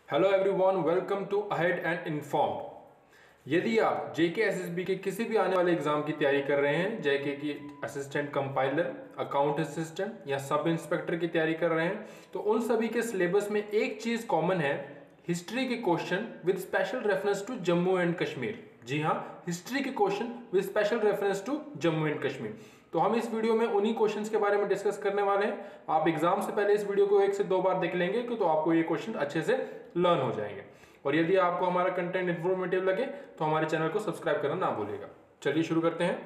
Hello everyone, welcome to ahead and informed. यदि आप जेके SSB के किसी भी आने वाले एग्जाम की तैयारी कर रहे हैं, जेके की असिस्टेंट कंपाइलर, अकाउंट असिस्टेंट या सब इंस्पेक्टर की तैयारी कर रहे हैं, तो उन सभी के सिलेबस में एक चीज कॉमन है, हिस्ट्री के question with special reference to Jammu and Kashmir. जी हाँ, हिस्ट्री के question with special reference to Jammu and Kashmir. तो हम इस वीडियो में उन्हीं क्वेश्चंस के बारे में डिस्कस करने वाले हैं। आप एग्जाम से पहले इस वीडियो को 1 से 2 बार देख लेंगे कि तो आपको ये क्वेश्चन अच्छे से लर्न हो जाएंगे। और यदि आपको हमारा कंटेंट इंफॉर्मेटिव लगे तो हमारे चैनल को सब्सक्राइब करना ना भूलिएगा। चलिए शुरू करते हैं।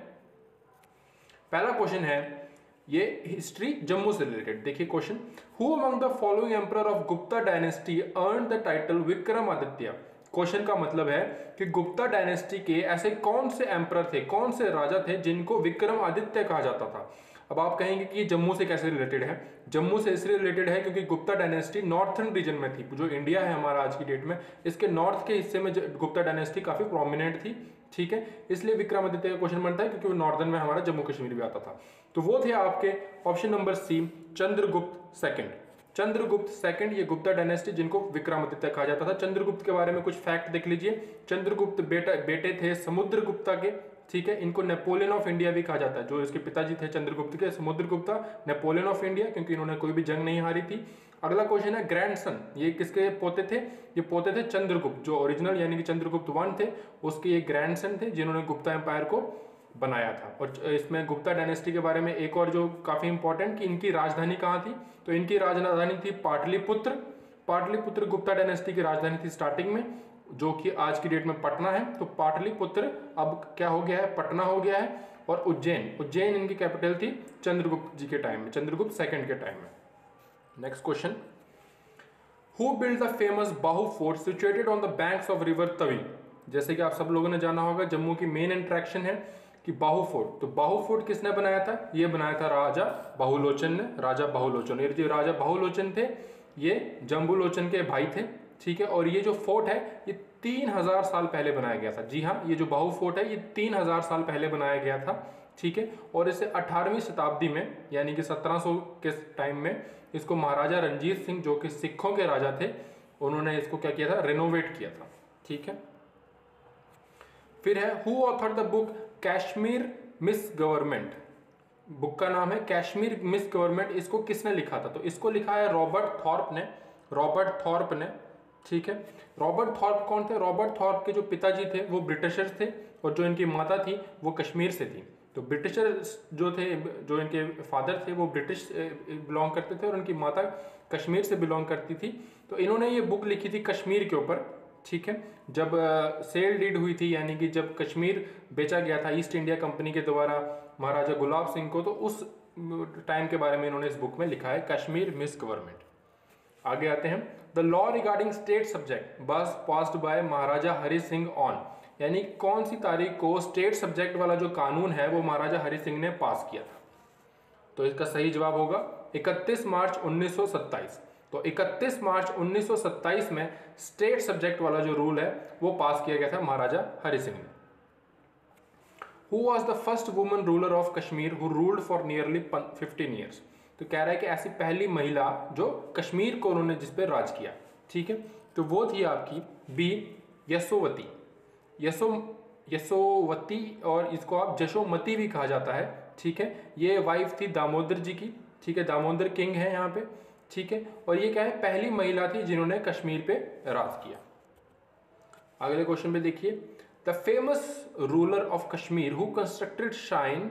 पहला क्वेश्चन है ये हिस्ट्री जम्मू से रिलेटेड। देखिए question, who among the following emperor of Gupta dynasty earn the title Vikramaditya. Question का मतलब है कि गुप्ता डायनेस्टी के ऐसे कौन से एम्परर थे, कौन से राजा थे जिनको विक्रमादित्य कहा जाता था। अब आप कहेंगे कि जम्मू से कैसे रिलेटेड है। जम्मू से इसलिए रिलेटेड है क्योंकि गुप्ता डायनेस्टी नॉर्थर्न रीजन में थी। जो इंडिया है हमारा आज की डेट में, इसके नॉर्थ के हिस्से में गुप्ता डायनेस्टी काफी प्रोमिनेंट थी। ठीक है, इसलिए विक्रमादित्य का क्वेश्चन बनता है क्योंकि वो नॉर्दर्न में हमारा जम्मू कश्मीर भी आता था। तो वो थे आपके option number C, Chandragupta second. Chandragupta second, ये गुप्ता डायनेस्टी जिनको विक्रमादित्य कहा जाता था। चंद्रगुप्त के बारे में कुछ फैक्ट देख लीजिए। चंद्रगुप्त बेटे थे समुद्रगुप्ता के। ठीक है, इनको नेपोलियन ऑफ इंडिया भी कहा जाता है। जो इसके पिताजी थे चंद्रगुप्त के, समुद्रगुप्ता, नेपोलियन ऑफ इंडिया, क्योंकि इन्होंने कोई भी जंग नहीं हारी थी। अगला क्वेश्चन है ग्रैंडसन, ये किसके पोते थे? ये पोते थे चंद्रगुप्त, जो ओरिजिनल यानी कि चंद्रगुप्त वन थे, उसके ये ग्रैंडसन थे जिन्होंने गुप्ता एम्पायर को बनाया था। और इसमें गुप्ता डायनेस्टी के बारे में एक और जो काफी इंपॉर्टेंट कि इनकी राजधानी कहाँ थी, तो इनकी राजधानी थी पाटलिपुत्र। पाटलिपुत्र गुप्ता डायनेस्टी की राजधानी थी स्टार्टिंग में, जो कि आज की डेट में पटना है। तो पाटलिपुत्र अब क्या हो गया है, पटना हो गया है। और उज्जैन इनकी कैपिटल थी चंद्रगुप्त जी के टाइम में, चंद्रगुप्त सेकंड के टाइम में। Next question, who build the famous Bahu fort situated on the banks of river Tawi. जैसे कि आप सब लोगों ने जाना होगा, जम्मू की मेन अट्रैक्शन है कि बाहु फोर्ट। तो बाहु फोर्ट किसने बनाया था? ये बनाया था राजा बहुलोचन ने। राजा बहुलोचन, ये जो राजा बहुलोचन थे ये जम्बूलोचन के भाई थे। ठीक है, और ये जो फोर्ट है ये 3000 साल पहले बनाया गया था। जी हाँ, ये जो बाहु फोर्ट है ये 3000 साल पहले बनाया गया था। ठीक है, और इसे 18वीं शताब्दी में यानी कि 1700 के टाइम में इसको महाराजा रंजीत सिंह, जो कि सिखों के राजा थे, उन्होंने इसको क्या किया था, रेनोवेट किया था। ठीक है, फिर है who author the book Kashmir miss government. Book का नाम है कश्मीर मिस गवर्नमेंट। इसको किसने लिखा था? तो इसको लिखा है रॉबर्ट थॉर्प ने। रॉबर्ट थॉर्प ने। ठीक है, रॉबर्ट थॉर्प कौन थे? रॉबर्ट थॉर्प के जो पिताजी थे वो ब्रिटिशर्स थे और जो इनकी माता थी वो कश्मीर से थी। तो ब्रिटिशर जो थे, जो इनके फादर थे वो ब्रिटिश बिलोंग करते थे और उनकी माता कश्मीर से बिलोंग करती थी। तो इन्होंने ये बुक लिखी थी कश्मीर के ऊपर। ठीक है, जब सेल डीड हुई थी, यानी कि जब कश्मीर बेचा गया था ईस्ट इंडिया कंपनी के द्वारा महाराजा गुलाब सिंह को, तो उस टाइम के बारे में इन्होंने इस बुक में लिखा है, कश्मीर मिस गवर्नमेंट। आगे आते हैं, the law regarding state subject was passed by Maharaja Hari Singh on. यानी कौन सी तारीख को स्टेट सब्जेक्ट वाला जो कानून है वो महाराजा हरि सिंह ने पास किया था? तो इसका सही जवाब होगा 31 मार्च 1927। तो 31 मार्च 1927 में स्टेट सब्जेक्ट वाला जो रूल है वो पास किया गया था महाराजा हरि सिंह ने। Who was the first woman ruler of Kashmir who ruled for nearly 15 years. तो कह रहा है कि ऐसी पहली महिला जो कश्मीर को उन्होंने जिस पे राज किया। ठीक है, तो वो थी आपकी बी यशोवती। यशोवती, और इसको आप जशोमती भी कहा जाता है। ठीक है, ये वाइफ थी दामोदर जी की। ठीक है, दामोदर किंग है यहाँ पे। ठीक है, और ये क्या है, पहली महिला थी जिन्होंने कश्मीर पे राज किया। अगले क्वेश्चन पे देखिए, the famous ruler of Kashmir who constructed shrine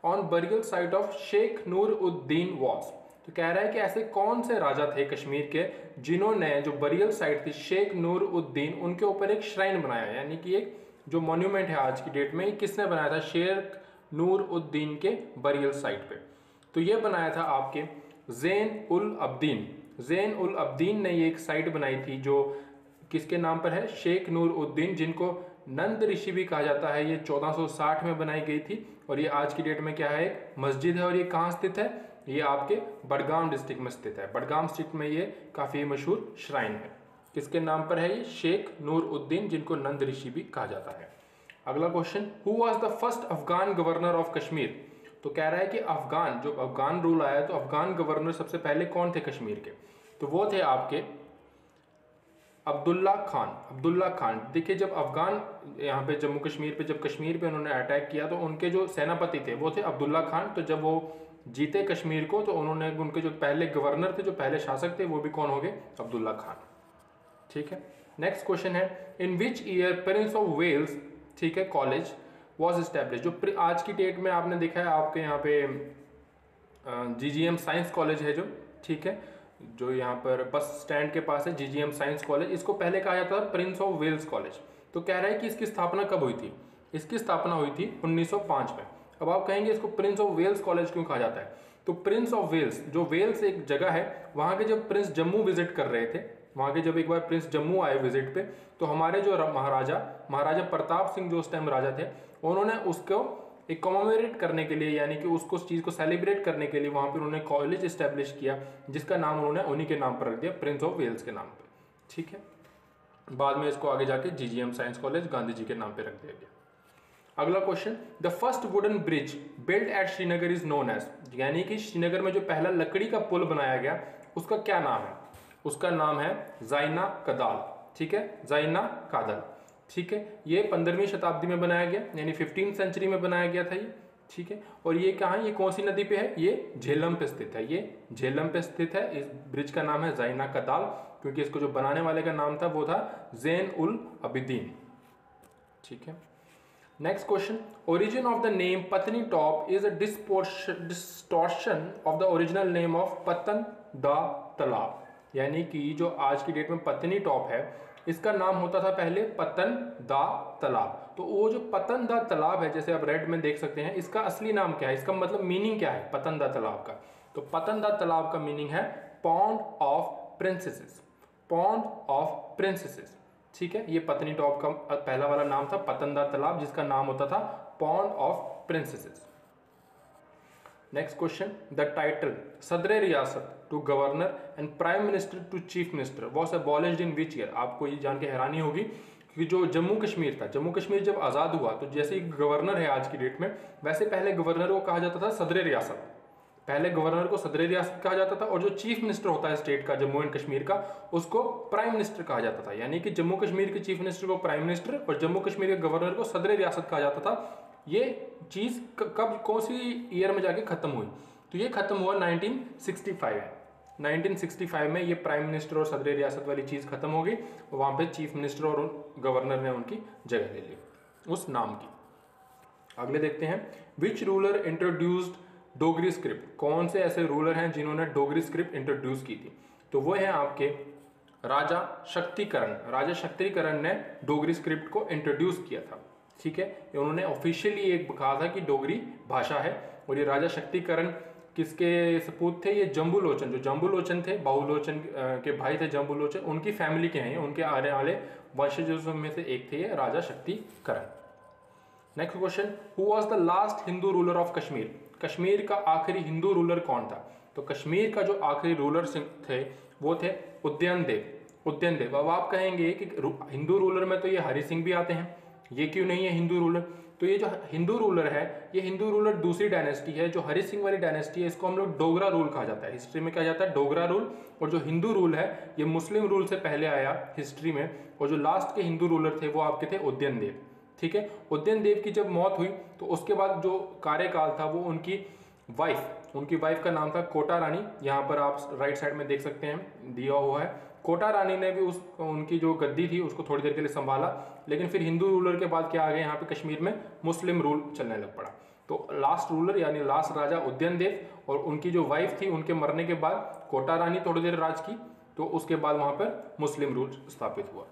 on burial site of Sheikh Nur Uddin was. तो कह रहा है कि ऐसे कौन से राजा थे कश्मीर के जिन्होंने जो बरियल साइट थी शेख नूर उद्दीन, उनके ऊपर एक श्राइन बनाया, यानी कि एक जो मॉन्यूमेंट है आज की डेट में, किसने बनाया था? शेख नूर उद्दीन के बरियल साइट पे। तो ये बनाया था आपके ज़ैन उल अब्दीन। ज़ैन उल अब्दीन ने ये एक साइट बनाई थी जो किसके नाम पर है? शेख नूर उद्दीन, जिनको नंद ऋषि भी कहा जाता है। ये 1460 में बनाई गई थी और ये आज की डेट में क्या है, एक मस्जिद है। और ये कहाँ स्थित है? ये आपके बडगाम डिस्ट्रिक्ट में स्थित है। बडगाम डिस्ट्रिक्ट में ये काफी मशहूर श्राइन है। किसके नाम पर है ये? शेख नूर उद्दीन, जिनको नंद ऋषि भी कहा जाता है। अगला question, who was the first Afghan governor of Kashmir. तो कह रहा है कि अफगान, जो अफगान रूल आया, तो अफगान गवर्नर सबसे पहले कौन थे कश्मीर के? तो वो थे आपके अब्दुल्ला खान। देखिए जब अफगान यहाँ पे जम्मू कश्मीर पे जब कश्मीर पे उन्होंने अटैक किया तो उनके जो सेनापति थे वो थे अब्दुल्ला खान। तो जब वो जीते कश्मीर को तो उन्होंने उनके जो पहले गवर्नर थे, जो पहले शासक थे, वो भी कौन हो गए? अब्दुल्ला खान। ठीक है, नेक्स्ट क्वेश्चन है in which year prince of Wales, ठीक है, कॉलेज वॉज इस्टेब्लिश। जो आज की डेट में आपने देखा है आपके यहाँ पे GGM साइंस कॉलेज है जो, ठीक है, जो यहाँ पर बस स्टैंड के पास है GGM साइंस कॉलेज, इसको पहले कहा जाता था प्रिंस ऑफ वेल्स कॉलेज। तो कह रहा है कि इसकी स्थापना कब हुई थी? इसकी स्थापना हुई थी 1905 में। अब आप कहेंगे इसको प्रिंस ऑफ वेल्स कॉलेज क्यों कहा जाता है? तो प्रिंस ऑफ वेल्स, जो वेल्स एक जगह है, वहाँ के जब प्रिंस जम्मू विजिट कर रहे थे, वहाँ के जब एक बार प्रिंस जम्मू आए विजिट पे, तो हमारे जो महाराजा प्रताप सिंह जो उस टाइम राजा थे, उन्होंने उसको एक कॉमेमोरेट करने के लिए, यानी कि उसको उस चीज़ को सेलिब्रेट करने के लिए वहाँ पर उन्होंने कॉलेज इस्टेब्लिश किया, जिसका नाम उन्होंने उन्हीं के नाम पर रख दिया, प्रिंस ऑफ वेल्स के नाम पे। ठीक है, बाद में इसको आगे जाके GGM science college Gandhi ji के नाम पे रख दिया गया। अगला question, the first wooden bridge build at Srinagar is known as, यानी कि श्रीनगर में जो पहला लकड़ी का पुल बनाया गया उसका क्या नाम है? उसका नाम है ज़ाइना कदाल। ठीक है, ज़ाइना कादल। ठीक है, ये 15वीं शताब्दी में बनाया गया, यानी 15th सेंचुरी में बनाया गया था ये। ठीक है, और ये कहाँ है? ये कौन सी नदी पे है? ये झेलम पे स्थित है। ये झेलम पे स्थित है। इस ब्रिज का नाम है ज़ाइना कदाल, क्योंकि इसको जो बनाने वाले का नाम था वो था ज़ैन उल अबिदीन। ठीक है, next question, origin of the name Patni top is a distortion of the original name of Patan da तालाब, यानी कि जो आज की डेट में पत्नी टॉप है, इसका नाम होता था पहले पतन दा तालाब। तो वो जो पतन दा तालाब है, जैसे आप रेड में देख सकते हैं, इसका असली नाम क्या है? इसका मतलब मीनिंग क्या है पतन दा तालाब का? तो पतन दा तालाब का मीनिंग है pond of princesses, pond of princesses. ठीक है, ये पत्नी टॉप का पहला वाला नाम था पतन दा तालाब, जिसका नाम होता था pond of princesses. Next question, the title Sadr Riyasat to governor and prime minister to chief minister was abolished in which year. आपको ये जान के हैरानी होगी कि जो जम्मू कश्मीर था, जम्मू कश्मीर जब आज़ाद हुआ तो जैसे ही गवर्नर है आज की डेट में, वैसे पहले गवर्नर को कहा जाता था सदर रियासत। पहले गवर्नर को सदर रियासत कहा जाता था, और जो चीफ मिनिस्टर होता है स्टेट का, जम्मू एंड कश्मीर का, उसको प्राइम मिनिस्टर कहा जाता था। यानी कि जम्मू कश्मीर के चीफ मिनिस्टर को प्राइम मिनिस्टर और जम्मू कश्मीर के गवर्नर को सदर रियासत कहा जाता था। ये चीज़ कब, कौन सी ईयर में जाके ख़त्म हुई? तो ये ख़त्म हुआ 1965 है। 1965 में ये प्राइम मिनिस्टर और सदर रियासत वाली चीज़ खत्म हो गई, वहाँ पे चीफ मिनिस्टर और गवर्नर ने उनकी जगह ले ली उस नाम की। अगले देखते हैं, which ruler introduced Dogri script. कौन से ऐसे रूलर हैं जिन्होंने डोगरी स्क्रिप्ट इंट्रोड्यूस की थी? तो वो है आपके राजा शक्तिकरण। राजा शक्तिकरण ने डोगरी स्क्रिप्ट को इंट्रोड्यूस किया था। ठीक है, उन्होंने ऑफिशियली एक कहा था कि डोगरी भाषा है। और ये राजा शक्तिकरण किसके सपूत थे? ये जम्बूलोचन, जो जम्बूलोचन थे, बाहुलोचन के भाई थे जम्बूलोचन, उनकी फैमिली के हैं, उनके आने वाले वंशजों में से एक थे ये राजा Shaktikaran. Next question, who was the last Hindu ruler of Kashmir. Kashmir का आखिरी हिंदू रूलर कौन था? तो कश्मीर का जो आखिरी रूलर थे वो थे उदयनदेव। उदयनदेव। अब आप कहेंगे कि हिंदू रूलर में तो ये हरि सिंह भी आते हैं, ये क्यों नहीं है हिंदू रूलर? तो ये जो हिंदू रूलर है, ये हिंदू रूलर दूसरी डायनेस्टी है। जो हरि सिंह वाली डायनेस्टी है, इसको हम लोग डोगरा रूल कहा जाता है, हिस्ट्री में कहा जाता है डोगरा रूल। और जो हिंदू रूल है ये मुस्लिम रूल से पहले आया हिस्ट्री में। और जो लास्ट के हिंदू रूलर थे वो आपके थे उदयनदेव। ठीक है, उदयनदेव की जब मौत हुई तो उसके बाद जो कार्यकाल था वो उनकी वाइफ का नाम था कोटा रानी। यहाँ पर आप राइट साइड में देख सकते हैं दिया हुआ है। कोटा रानी ने भी उनकी जो गद्दी थी उसको थोड़ी देर के लिए संभाला, लेकिन फिर हिंदू रूलर के बाद क्या आ गया, यहाँ पे कश्मीर में मुस्लिम रूल चलने लग पड़ा। तो लास्ट रूलर यानी लास्ट राजा उदयनदेव, और उनकी जो वाइफ थी उनके मरने के बाद कोटा रानी थोड़ी देर राज की, तो उसके बाद वहाँ पर मुस्लिम रूल स्थापित हुआ।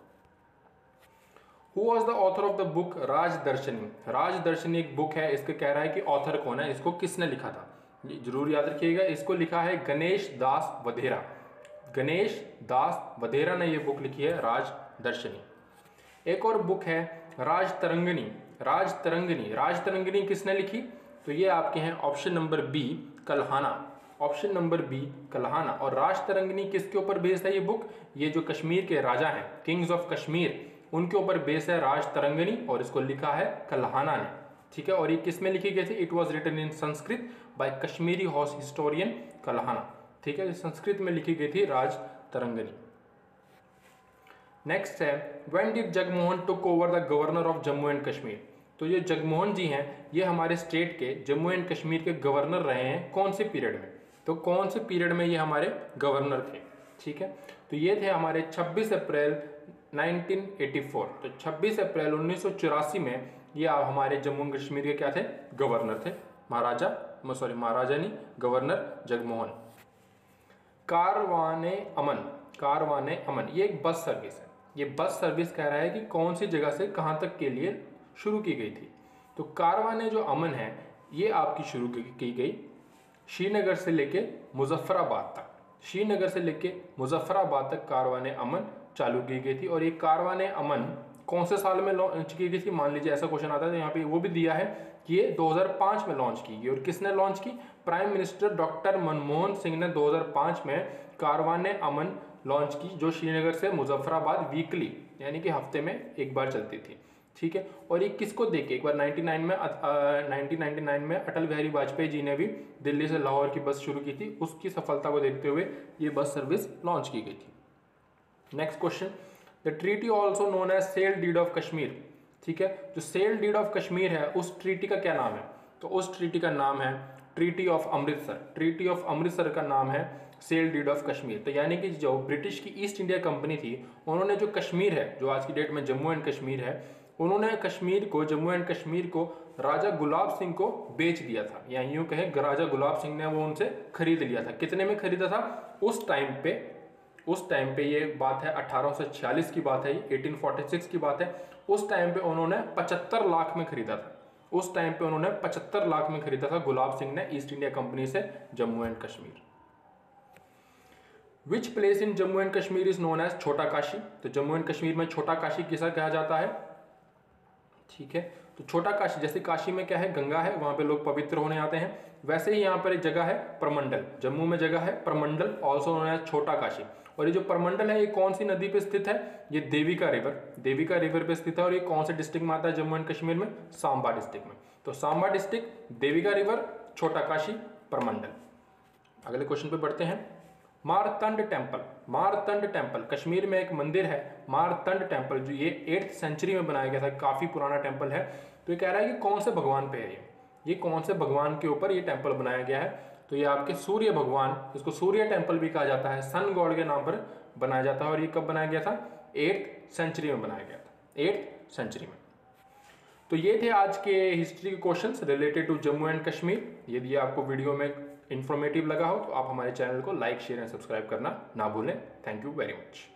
Who was the author of the book राजदर्शनी। राजदर्शनी एक बुक है, इसके कह रहा है कि ऑथर कौन है, इसको किसने लिखा था? जरूर याद रखिएगा, इसको लिखा है गणेश दास वधेरा। गणेश दास वधेरा ने ये बुक लिखी है राजदर्शनी। एक और बुक है राजतरंगिणी। राजतरंगिणी किसने लिखी? तो ये आपके हैं option number B Kalhana. Option number B Kalhana. और राजतरंगिणी किसके ऊपर बेस्ड है ये बुक? ये जो कश्मीर के राजा हैं, किंग्स ऑफ कश्मीर, उनके ऊपर बेस है राजतरंगिणी, और इसको लिखा है कल्हाना ने। ठीक है, और ये किस में लिखी गई थी? It was written in Sanskrit by Kashmiri house historian Kalhana. ठीक है, संस्कृत में लिखी गई थी राजतरंगिणी। नेक्स्ट है when did Jagmohan took over the governor of Jammu and Kashmir. तो ये जगमोहन जी हैं, ये हमारे स्टेट के जम्मू एंड कश्मीर के गवर्नर रहे हैं कौन से पीरियड में, तो कौन से पीरियड में ये हमारे गवर्नर थे। ठीक है, तो ये थे हमारे 26 अप्रैल 1984। तो 26 अप्रैल 1984 में ये हमारे जम्मू कश्मीर के क्या थे, गवर्नर थे, महाराजा नहीं, गवर्नर जगमोहन। कारवाने अमन ये एक बस सर्विस है। ये बस सर्विस कह रहा है कि कौन सी जगह से कहाँ तक के लिए शुरू की गई थी। तो कारवाने जो अमन है ये आपकी शुरू की गई श्रीनगर से लेके मुजफ्फराबाद तक। श्रीनगर से लेके मुजफ्फराबाद तक कारवाने अमन चालू की गई थी। और ये कारवाने अमन कौन से साल में लॉन्च की गई थी, मान लीजिए ऐसा क्वेश्चन आता है तो यहाँ पे वो भी दिया है कि ये 2005 में लॉन्च की गई। और किसने लॉन्च की, prime minister doctor Manmohan Singh ने 2005 में कारवाने अमन लॉन्च की, जो श्रीनगर से मुजफ्फराबाद वीकली यानी कि हफ्ते में एक बार चलती थी। ठीक है, और ये किसको देके, एक बार 1999 में अटल बिहारी वाजपेयी जी ने भी दिल्ली से लाहौर की बस शुरू की थी, उसकी सफलता को देखते हुए ये बस सर्विस लॉन्च की गई थी। Next question, the treaty also known as sale deed of Kashmir. ठीक है, जो सेल डीड ऑफ कश्मीर है उस ट्रीटी का क्या नाम है, तो उस ट्रीटी का नाम है treaty of Amritsar. Treaty of Amritsar का नाम है सेल डीड ऑफ कश्मीर। तो यानी कि जो ब्रिटिश की ईस्ट इंडिया कंपनी थी उन्होंने जो कश्मीर है, जो आज की डेट में जम्मू एंड कश्मीर है, उन्होंने जम्मू एंड कश्मीर को राजा गुलाब सिंह को बेच दिया था, या यूं कहें राजा गुलाब सिंह ने वो उनसे खरीद लिया था। कितने में खरीदा था, उस टाइम पे ये बात है 1846 की बात है, 1846 की बात है। उस टाइम पे उन्होंने 75 लाख में खरीदा था। उस टाइम पे उन्होंने 75 लाख में खरीदा था गुलाब सिंह ने ईस्ट इंडिया कंपनी से Jammu and Kashmir. Which place in Jammu and Kashmir is known as Chhota Kashi. तो जम्मू एंड कश्मीर में छोटा काशी किसा कहा जाता है। ठीक है, तो छोटा काशी, जैसे काशी में क्या है, गंगा है, वहां पे लोग पवित्र होने आते हैं, वैसे ही यहाँ पर एक जगह है प्रमंडल, जम्मू में जगह है प्रमंडल, also known as Chhota Kashi. और ये जो प्रमंडल है ये कौन सी नदी पे स्थित है, ये देविका रिवर पे स्थित है। और ये कौन से डिस्ट्रिक्ट में आता है जम्मू एंड कश्मीर में, सांबा डिस्ट्रिक्ट में। तो सांबा डिस्ट्रिक्ट, देविका रिवर, छोटा काशी, प्रमंडल। अगले क्वेश्चन पे बढ़ते हैं। मारतंड टेम्पल कश्मीर में एक मंदिर है मारतंड टेम्पल, जो ये 8th सेंचुरी में बनाया गया था, काफी पुराना टेम्पल है। तो ये कह रहा है कि कौन से भगवान पे है ये कौन से भगवान के ऊपर ये टेम्पल बनाया गया है। तो ये आपके सूर्य भगवान, इसको सूर्य टेम्पल भी कहा जाता है, सन गॉड के नाम पर बनाया जाता है। और ये कब बनाया गया था, 8th सेंचुरी में बनाया गया था, 8th सेंचुरी में। तो ये थे आज के हिस्ट्री के questions related to Jammu and Kashmir. यदि आपको वीडियो में इन्फॉर्मेटिव लगा हो तो आप हमारे चैनल को लाइक, शेयर एंड सब्सक्राइब करना ना भूलें। Thank you very much.